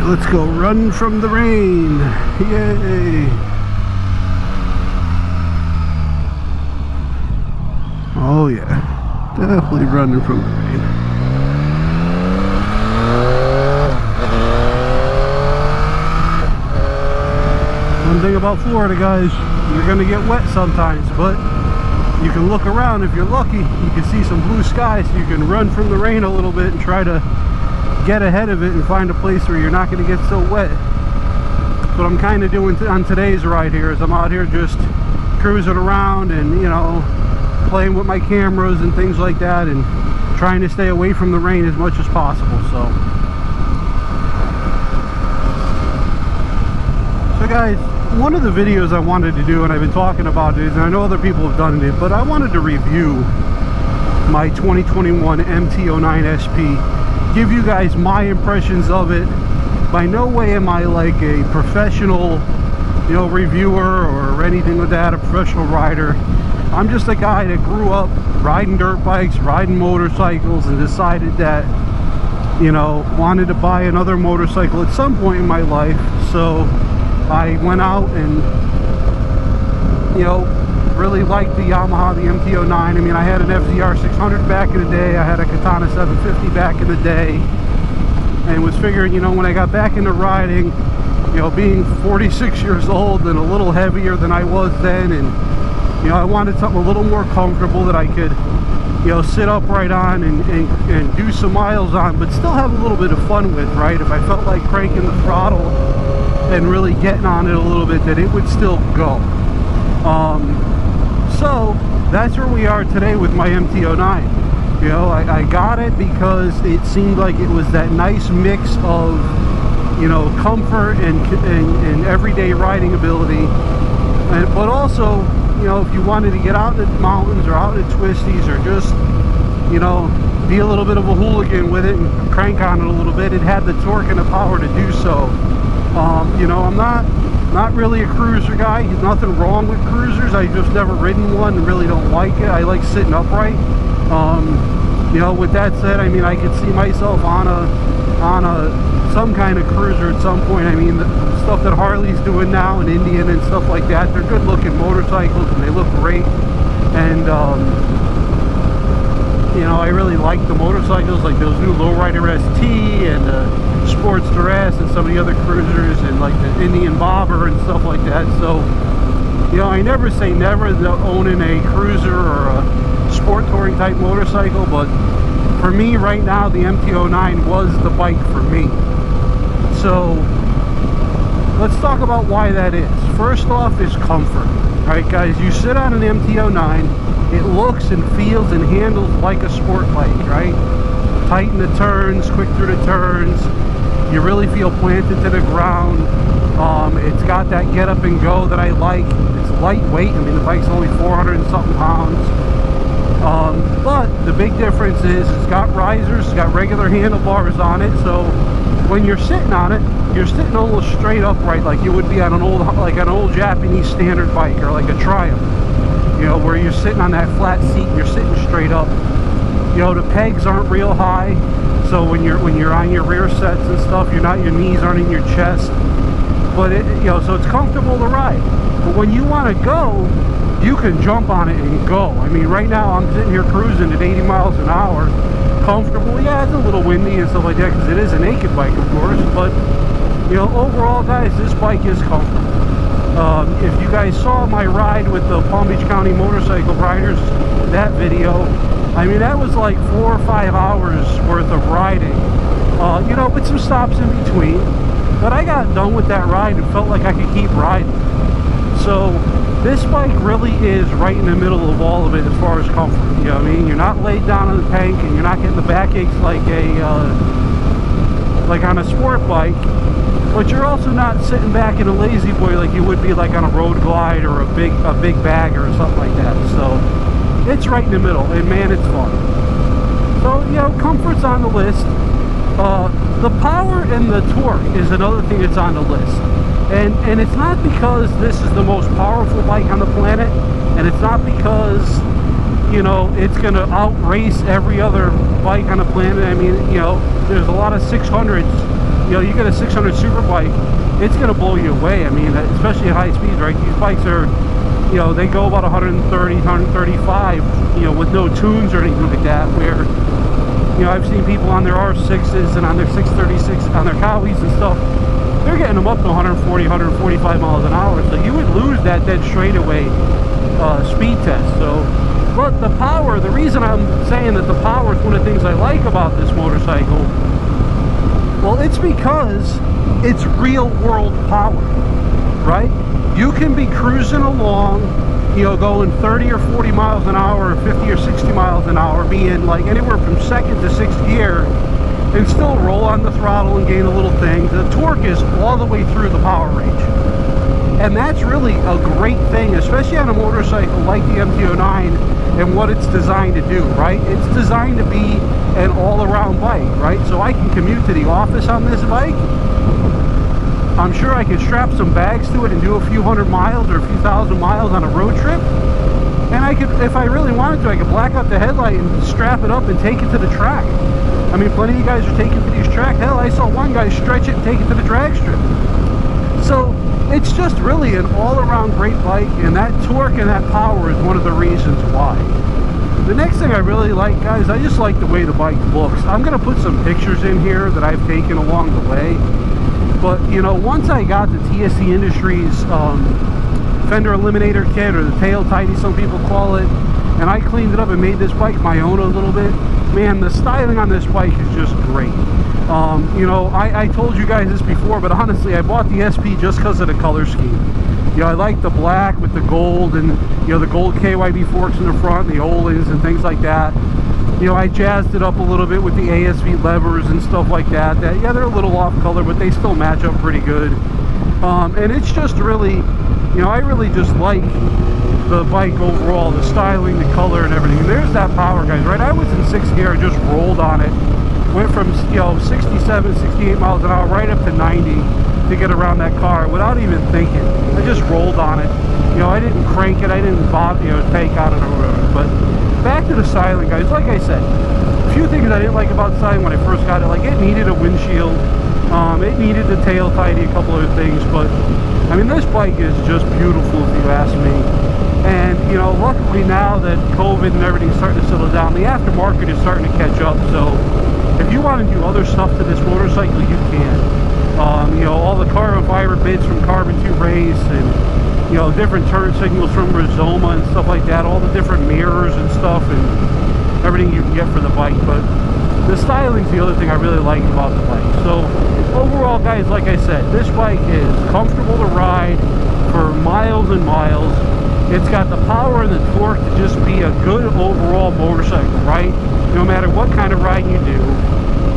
Let's go run from the rain. Yay. Oh yeah, definitely running from the rain. One thing about Florida, guys, you're gonna get wet sometimes, but you can look around. If you're lucky, you can see some blue skies, so you can run from the rain a little bit and try to get ahead of it and find a place where you're not going to get so wet. What I'm kind of doing on today's ride here is I'm out here just cruising around and, you know, playing with my cameras and things like that, and trying to stay away from the rain as much as possible. So guys, one of the videos I wanted to do, and I've been talking about it, and I know other people have done it, but I wanted to review my 2021 MT-09 SP, give you guys my impressions of it. By no way am I like a professional, you know, reviewer or anything like that, a professional rider. I'm just a guy that grew up riding dirt bikes, riding motorcycles, and decided that, you know, wanted to buy another motorcycle at some point in my life. So I went out and, you know, really liked the Yamaha, the MT-09. I mean, I had an FZR 600 back in the day. I had a Katana 750 back in the day, and was figuring, you know, when I got back into riding, you know, being 46 years old and a little heavier than I was then, and, you know, I wanted something a little more comfortable that I could, you know, sit upright on and do some miles on, but still have a little bit of fun with, right? If I felt like cranking the throttle and really getting on it a little bit, that it would still go. So that's where we are today with my MT-09. You know, I got it because it seemed like it was that nice mix of, you know, comfort and everyday riding ability, but also, you know, if you wanted to get out in the mountains or out in twisties, or just, you know, be a little bit of a hooligan with it and crank on it a little bit, it had the torque and the power to do so. You know, I'm not really a cruiser guy. There's nothing wrong with cruisers. I've just never ridden one and really don't like it. I like sitting upright. You know, with that said, I mean, I could see myself on some kind of cruiser at some point. I mean, the stuff that Harley's doing now, and Indian and stuff like that, they're good looking motorcycles and they look great. And you know, I really like the motorcycles, like those new Lowrider ST and Sportster S and some of the other cruisers, and like the Indian Bobber and stuff like that. So, you know, I never say never to owning a cruiser or a sport touring type motorcycle, but for me right now, the MT-09 was the bike for me. So let's talk about why that is. First off is comfort. Right, guys, you sit on an MT-09, it looks and feels and handles like a sport bike, right? Tight in the turns, quick through the turns. You really feel planted to the ground. It's got that get up and go that I like. It's lightweight. I mean, the bike's only 400 and something pounds. But the big difference is it's got risers, it's got regular handlebars on it. So when you're sitting on it, you're sitting almost straight upright, like you would be on an old, like an old Japanese standard bike, or like a Triumph. You know, where you're sitting on that flat seat and you're sitting straight up. You know, the pegs aren't real high, so when you're on your rear sets and stuff, your knees aren't in your chest. But it, you know, so it's comfortable to ride. But when you want to go, you can jump on it and go. I mean, right now I'm sitting here cruising at 80 miles an hour, comfortable. Yeah, it's a little windy and stuff like that because it is a naked bike, of course. But you know, overall, guys, this bike is comfortable. If you guys saw my ride with the Palm Beach County Motorcycle Riders, that video, I mean, that was like 4 or 5 hours worth of riding, you know, with some stops in between. But I got done with that ride and felt like I could keep riding. So this bike really is right in the middle of all of it as far as comfort. You know what I mean? You're not laid down on the tank, and you're not getting the backaches like like on a sport bike. But you're also not sitting back in a lazy boy like you would be like on a road glide or a big bagger or something like that. So it's right in the middle, and man, it's fun. So, you know, comfort's on the list. The power and the torque is another thing that's on the list. And it's not because this is the most powerful bike on the planet, and it's not because, you know, it's going to outrace every other bike on the planet. I mean, you know, there's a lot of 600s you know, you get a 600 super bike, it's going to blow you away. I mean, especially at high speeds, right? These bikes are, you know, they go about 130, 135, you know, with no tunes or anything like that, where, you know, I've seen people on their R6s and on their 636, on their Cowies and stuff, they're getting them up to 140, 145 miles an hour, so you would lose that dead straightaway speed test. So, but the power, the reason I'm saying that the power is one of the things I like about this motorcycle, well, it's because it's real world power, right? You can be cruising along, you know, going 30 or 40 miles an hour, or 50 or 60 miles an hour, being like anywhere from second to sixth gear, and still roll on the throttle and gain a little thing. The torque is all the way through the power range. And that's really a great thing, especially on a motorcycle like the MT-09 and what it's designed to do, right? It's designed to be an all-around bike, right? So I can commute to the office on this bike. I'm sure I could strap some bags to it and do a few hundred miles or a few thousand miles on a road trip. And I could, if I really wanted to, I could black out the headlight and strap it up and take it to the track. I mean, plenty of you guys are taking to these track. Hell, I saw one guy stretch it and take it to the drag strip. So it's just really an all-around great bike, and that torque and that power is one of the reasons why. The next thing I really like, guys, I just like the way the bike looks. I'm going to put some pictures in here that I've taken along the way. But, you know, once I got the TSC Industries fender eliminator kit, or the tail tidy some people call it, and I cleaned it up and made this bike my own a little bit, man, the styling on this bike is just great. You know, I told you guys this before, but honestly, I bought the SP just because of the color scheme. You know, I like the black with the gold, and, you know, the gold KYB forks in the front, the Olins and things like that. You know, I jazzed it up a little bit with the ASV levers and stuff like that. Yeah, they're a little off color, but they still match up pretty good. And it's just really, you know, I really just like the bike overall, the styling, the color, and everything. And there's that power, guys, right? I was in sixth gear, I just rolled on it. Went from, you know, 67, 68 miles an hour right up to 90 to get around that car without even thinking. I just rolled on it. You know, I didn't crank it, I didn't bother, you know, take out it or whatever. But back to the styling, guys. Like I said, a few things I didn't like about styling when I first got it. Like, it needed a windshield. It needed the tail tidy, a couple other things. But, I mean, this bike is just beautiful if you ask me. And, you know, luckily now that COVID and everything's starting to settle down, the aftermarket is starting to catch up. So if you want to do other stuff to this motorcycle, you can. You know, all the carbon fiber bits from Carbon 2 Race, and, you know, different turn signals from Rizoma and stuff like that, all the different mirrors and stuff, and everything you can get for the bike. But the styling's the other thing I really like about the bike. So overall, guys, like I said, this bike is comfortable to ride for miles and miles. It's got the power and the torque to just be a good overall motorcycle, right? No matter what kind of ride you do.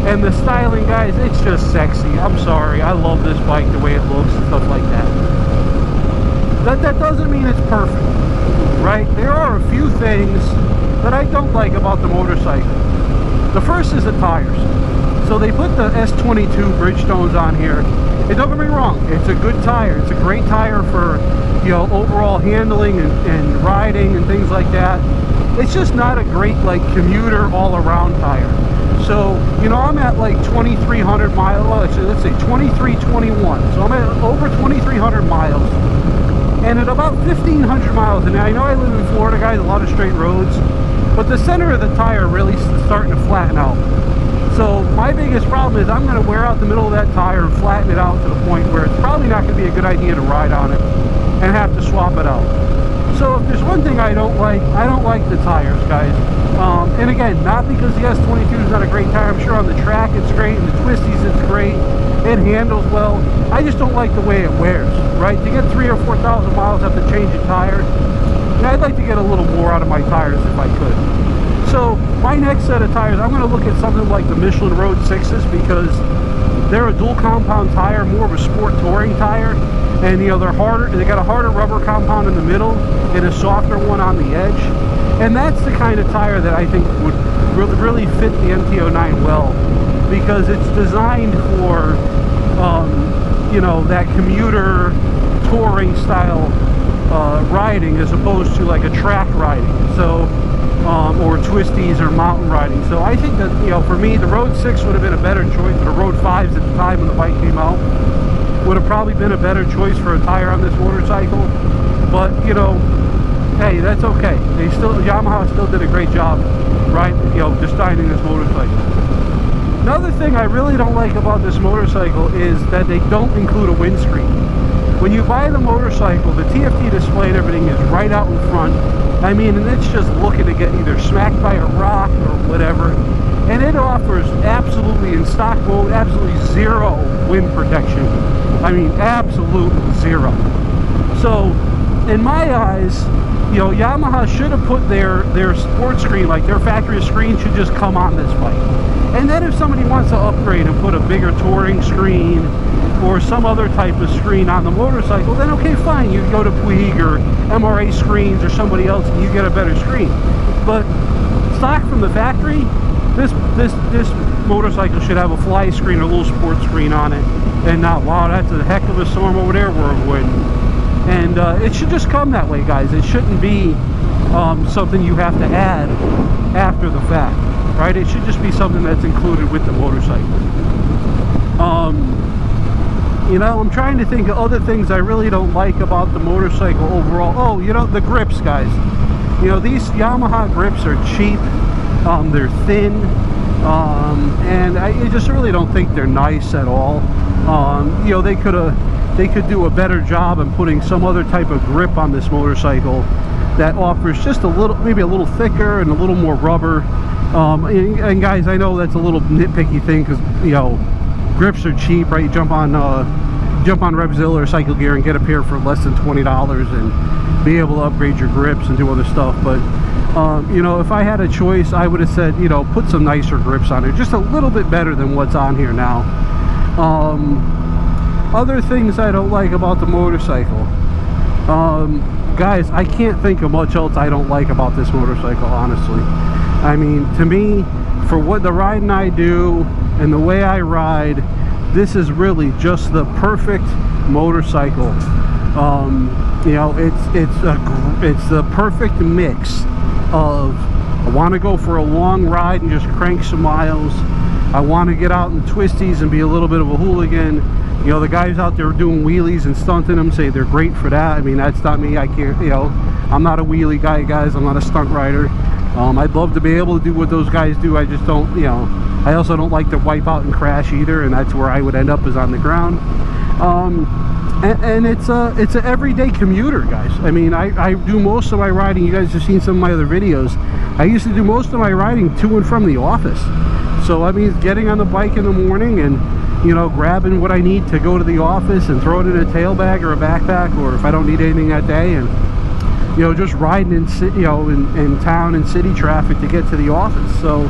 And the styling, guys, it's just sexy. I'm sorry, I love this bike, the way it looks and stuff like that. That doesn't mean it's perfect, right? There are a few things that I don't like about the motorcycle. The first is the tires. So they put the S22 Bridgestones on here. And don't get me wrong, it's a good tire. It's a great tire for, you know, overall handling and riding and things like that. It's just not a great, like, commuter all-around tire. So, you know, I'm at like 2,300 miles, well, actually, let's say 2321. So I'm at over 2,300 miles. And at about 1,500 miles, and I know I live in Florida, guys, a lot of straight roads, but the center of the tire really is starting to flatten out. So my biggest problem is I'm going to wear out the middle of that tire and flatten it out to the point where it's probably not going to be a good idea to ride on it and have to swap it out. So if there's one thing I don't like the tires, guys. And again, not because the S22 is not a great tire. I'm sure on the track it's great, and the twisties it's great. It handles well. I just don't like the way it wears, right? To get 3,000 or 4,000 miles, I have to change a tire. And I'd like to get a little more out of my tires if I could. So my next set of tires, I'm going to look at something like the Michelin Road 6s, because they're a dual compound tire, more of a sport touring tire. And, you know, they're harder. They got a harder rubber compound in the middle and a softer one on the edge. And that's the kind of tire that I think would really fit the MT-09 well, because it's designed for, you know, that commuter touring style riding, as opposed to like a track riding. So, or twisties or mountain riding. So I think that, you know, for me, the Road 6 would have been a better choice. The Road 5s at the time when the bike came out would have probably been a better choice for a tire on this motorcycle. But, you know, hey, that's okay. Yamaha still did a great job, right? You know, designing this motorcycle. Another thing I really don't like about this motorcycle is that they don't include a windscreen. When you buy the motorcycle, the TFT display and everything is right out in front. I mean, and it's just looking to get either smacked by a rock or whatever. And it offers absolutely, in stock mode, absolutely zero wind protection. I mean, absolutely zero. So, in my eyes, you know, Yamaha should have put their sports screen, like their factory screen should just come on this bike. And then if somebody wants to upgrade and put a bigger touring screen or some other type of screen on the motorcycle, then okay, fine, you go to Puig or MRA screens or somebody else and you get a better screen. But stock from the factory, this motorcycle should have a fly screen or a little sports screen on it, and not, wow, that's a heck of a storm over there we're avoiding. And it should just come that way, guys. It shouldn't be something you have to add after the fact, right? It should just be something that's included with the motorcycle. You know, I'm trying to think of other things I really don't like about the motorcycle overall. Oh, you know, the grips, guys. You know, these Yamaha grips are cheap. They're thin. And I just really don't think they're nice at all. You know, they could do a better job in putting some other type of grip on this motorcycle that offers just a little, maybe a little thicker and a little more rubber. And guys, I know that's a little nitpicky thing because, you know, grips are cheap, right? You jump on Revzilla or Cycle Gear and get a pair for less than $20 and be able to upgrade your grips and do other stuff. But you know, if I had a choice, I would have said, you know, put some nicer grips on it, just a little bit better than what's on here now. Other things I don't like about the motorcycle, guys, I can't think of much else I don't like about this motorcycle, honestly. I mean, to me, for what the riding I do and the way I ride, this is really just the perfect motorcycle. You know, it's the perfect mix of, I want to go for a long ride and just crank some miles. I want to get out in twisties and be a little bit of a hooligan. You know, the guys out there doing wheelies and stunting them say they're great for that. I mean, that's not me. I can't, you know, I'm not a wheelie guy, guys. I'm not a stunt rider. I'd love to be able to do what those guys do. I just don't, you know, I also don't like to wipe out and crash either, and that's where I would end up, is on the ground. And it's an everyday commuter, guys. I mean, I do most of my riding. You guys have seen some of my other videos. I used to do most of my riding to and from the office. So I mean, getting on the bike in the morning and, you know, grabbing what I need to go to the office and throw it in a tail bag or a backpack, or if I don't need anything that day, and, you know, just riding in, you know, in town and city traffic to get to the office. So,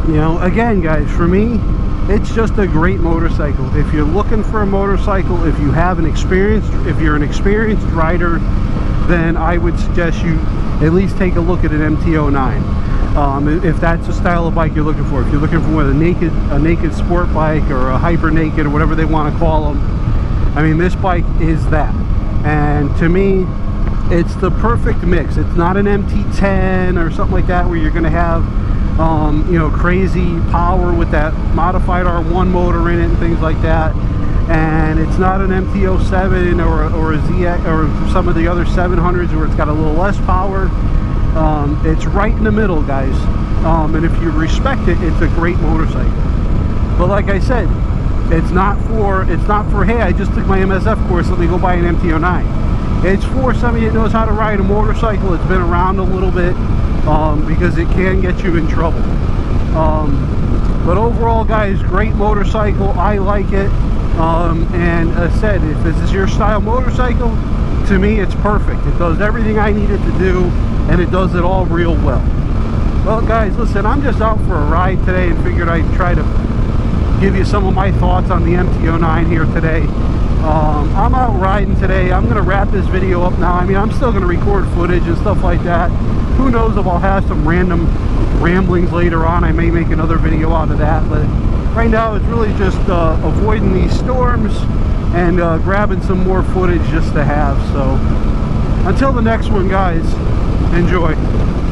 you know, again, guys, for me, it's just a great motorcycle. If you're looking for a motorcycle, if you have an experience, if you're an experienced rider, then I would suggest you at least take a look at an MT-09. If that's the style of bike you're looking for. If you're looking for a naked sport bike or a hyper naked or whatever they want to call them, I mean, this bike is that. And to me, it's the perfect mix. It's not an MT-10 or something like that where you're going to have you know, crazy power with that modified R1 motor in it and things like that. And it's not an MT-07 or a ZX or some of the other 700s where it's got a little less power. It's right in the middle, guys. And if you respect it, it's a great motorcycle. But like I said, it's not for hey, I just took my MSF course, let me go buy an MT-09. It's for somebody that knows how to ride a motorcycle. It's been around a little bit, because it can get you in trouble. But overall, guys, great motorcycle. I like it. And as I said, if this is your style motorcycle, to me it's perfect. It does everything I need it to do, and it does it all real well. Well, guys, listen, I'm just out for a ride today and figured I'd try to give you some of my thoughts on the MT-09 here today. I'm out riding today. I'm going to wrap this video up now. I mean, I'm still going to record footage and stuff like that. Who knows if I'll have some random ramblings later on. I may make another video out of that, but right now it's really just avoiding these storms and grabbing some more footage just to have. So until the next one, guys, Enjoy.